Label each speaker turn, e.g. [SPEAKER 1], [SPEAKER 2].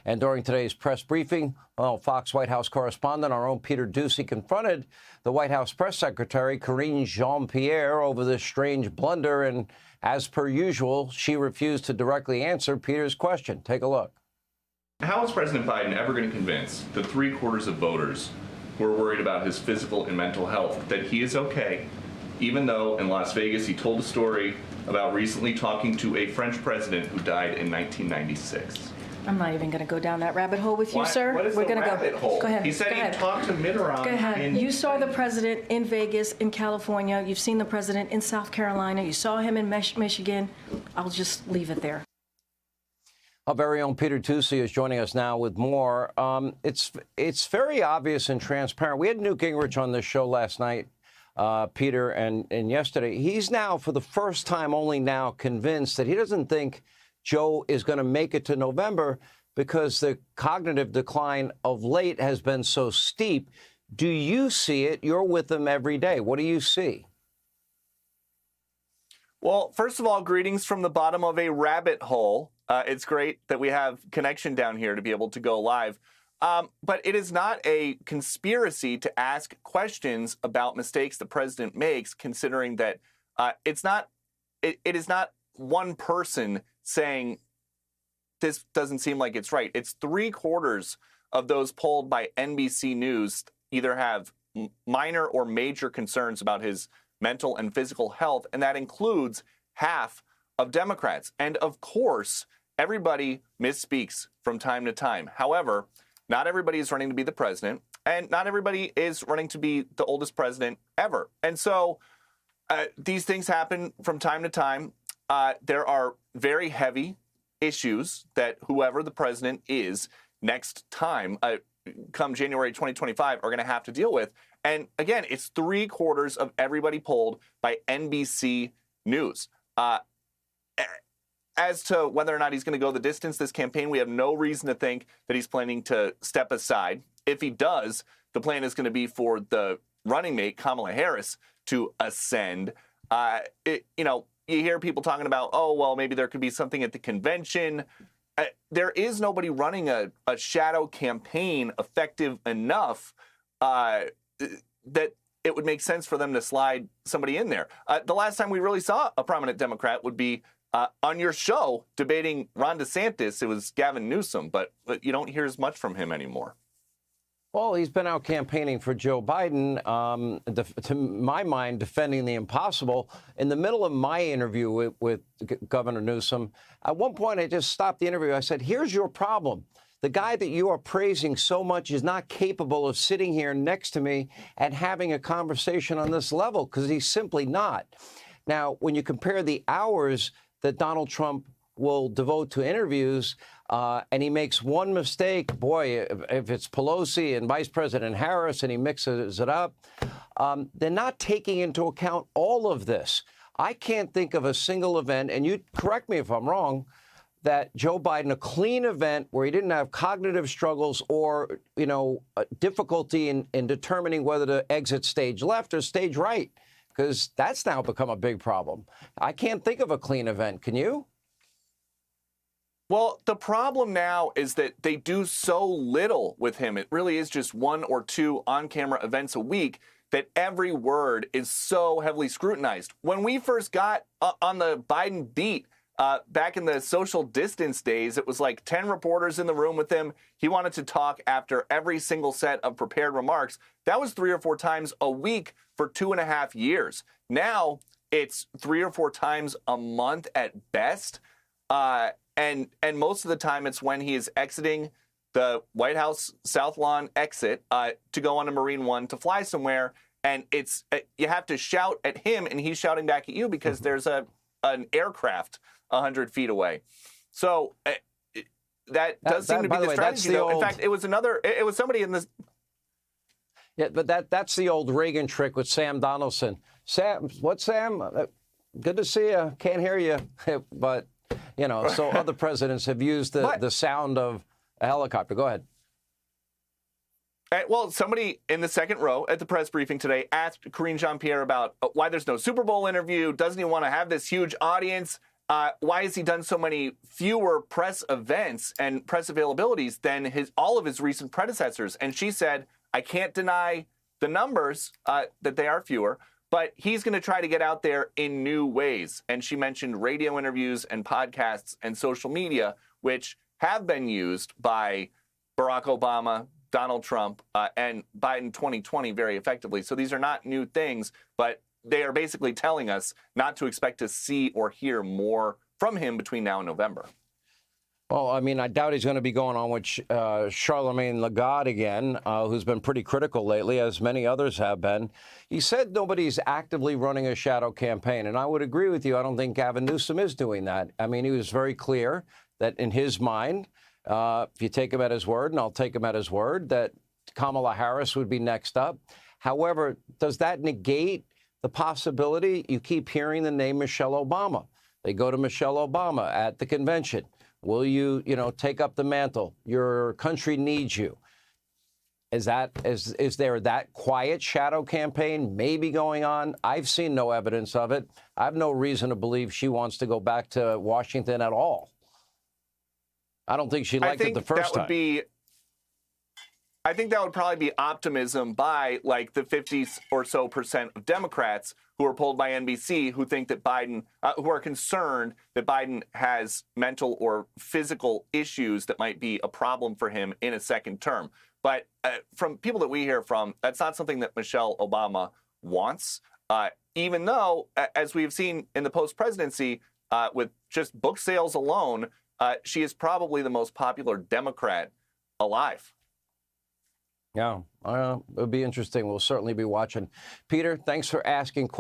[SPEAKER 1] And during today's press briefing, Fox White House correspondent, our own Peter Doocy, confronted the White House press secretary, Karine Jean-Pierre, over this strange blunder. And as per usual, she refused to directly answer Peter's question. Take a look.
[SPEAKER 2] How is President Biden ever going to convince the 3/4 of voters who are worried about his physical and mental health that he is okay, even though in Las Vegas he told a story about recently talking to a French president who died in 1996?
[SPEAKER 3] I'm not even going to go down that rabbit hole with you, sir.
[SPEAKER 2] What is
[SPEAKER 3] We're
[SPEAKER 2] the
[SPEAKER 3] going to
[SPEAKER 2] rabbit hole?
[SPEAKER 3] Go ahead.
[SPEAKER 2] He said
[SPEAKER 3] go
[SPEAKER 2] he
[SPEAKER 3] ahead.
[SPEAKER 2] talked to Mitterrand.
[SPEAKER 3] Go ahead. You saw the
[SPEAKER 2] in
[SPEAKER 3] president in Vegas, in California. You've seen the president in South Carolina. You saw him in Michigan. I'll just leave it there.
[SPEAKER 1] Our very own Peter Doocy is joining us now with more. It's very obvious and transparent. We had Newt Gingrich on this show last night, Peter, and yesterday. He's now, for the first time only now, convinced that he doesn't think Joe is going to make it to November because the cognitive decline of late has been so steep. Do you see it? You're with him every day. What do you see?
[SPEAKER 4] Well, first of all, greetings from the bottom of a rabbit hole. It's great that we have connection down here to be able to go live. But it is not a conspiracy to ask questions about mistakes the president makes, considering that it is not one person saying this doesn't seem like it's right. It's 3/4 of those polled by NBC News either have minor or major concerns about his mental and physical health, and that includes half of Democrats. And of course, everybody misspeaks from time to time. However, not everybody is running to be the president, and not everybody is running to be the oldest president ever. And so these things happen from time to time. There are very heavy issues that whoever the president is next time, come January 2025, are going to have to deal with. And again, it's 3/4 of everybody polled by NBC News. As to whether or not he's going to go the distance this campaign, we have no reason to think that he's planning to step aside. If he does, the plan is going to be for the running mate, Kamala Harris, to ascend. You hear people talking about, oh, well, maybe there could be something at the convention. There is nobody running a shadow campaign effective enough that it would make sense for them to slide somebody in there. The last time we really saw a prominent Democrat would be on your show debating Ron DeSantis. It was Gavin Newsom, but you don't hear as much from him anymore.
[SPEAKER 1] Well, he's been out campaigning for Joe Biden, to my mind, defending the impossible. In the middle of my interview with Governor Newsom, at one point I just stopped the interview. I said, here's your problem. The guy that you are praising so much is not capable of sitting here next to me and having a conversation on this level, because he's simply not. Now, when you compare the hours that Donald Trump will devote to interviews, and he makes one mistake, boy, if it's Pelosi and Vice President Harris and he mixes it up, they're not taking into account all of this. I can't think of a single event, and you correct me if I'm wrong, that Joe Biden, a clean event where he didn't have cognitive struggles or, difficulty in determining whether to exit stage left or stage right, because that's now become a big problem. I can't think of a clean event. Can you?
[SPEAKER 4] Well, the problem now is that they do so little with him. It really is just 1 or 2 on-camera events a week that every word is so heavily scrutinized. When we first got on the Biden beat back in the social distance days, it was like 10 reporters in the room with him. He wanted to talk after every single set of prepared remarks. That was 3 or 4 times a week for 2.5 years. Now it's 3 or 4 times a month at best. And most of the time it's when he is exiting the White House South Lawn exit to go on a Marine One to fly somewhere. And it's you have to shout at him and he's shouting back at you because there's an aircraft 100 feet away. So that does seem to be the strategy, though. In fact, it was somebody in this.
[SPEAKER 1] Yeah, but that's the old Reagan trick with Sam Donaldson. Sam? Good to see you. Can't hear you. But, so other presidents have used the sound of a helicopter. Go ahead.
[SPEAKER 4] Well, somebody in the second row at the press briefing today asked Karine Jean-Pierre about why there's no Super Bowl interview. Doesn't he want to have this huge audience? why has he done so many fewer press events and press availabilities than all of his recent predecessors? And she said, I can't deny the numbers, that they are fewer, but he's going to try to get out there in new ways. And she mentioned radio interviews and podcasts and social media, which have been used by Barack Obama, Donald Trump, and Biden 2020 very effectively. So these are not new things, but they are basically telling us not to expect to see or hear more from him between now and November.
[SPEAKER 1] Well, I mean, I doubt he's going to be going on with Charlemagne Lagarde again, who's been pretty critical lately, as many others have been. He said nobody's actively running a shadow campaign, and I would agree with you. I don't think Gavin Newsom is doing that. I mean, he was very clear that in his mind, if you take him at his word, and I'll take him at his word, that Kamala Harris would be next up. However, does that negate the possibility? You keep hearing the name Michelle Obama. They go to Michelle Obama at the convention. Will you, take up the mantle? Your country needs you. Is there that quiet shadow campaign maybe going on? I've seen no evidence of it. I have no reason to believe she wants to go back to Washington at all. I don't think she liked it the first time.
[SPEAKER 4] I think that would probably be optimism by like the 50% or so of Democrats who are polled by NBC who think that Biden, who are concerned that Biden has mental or physical issues that might be a problem for him in a second term. But from people that we hear from, that's not something that Michelle Obama wants, even though, as we've seen in the post-presidency, with just book sales alone, she is probably the most popular Democrat alive.
[SPEAKER 1] Yeah, it'll be interesting. We'll certainly be watching. Peter, thanks for asking questions.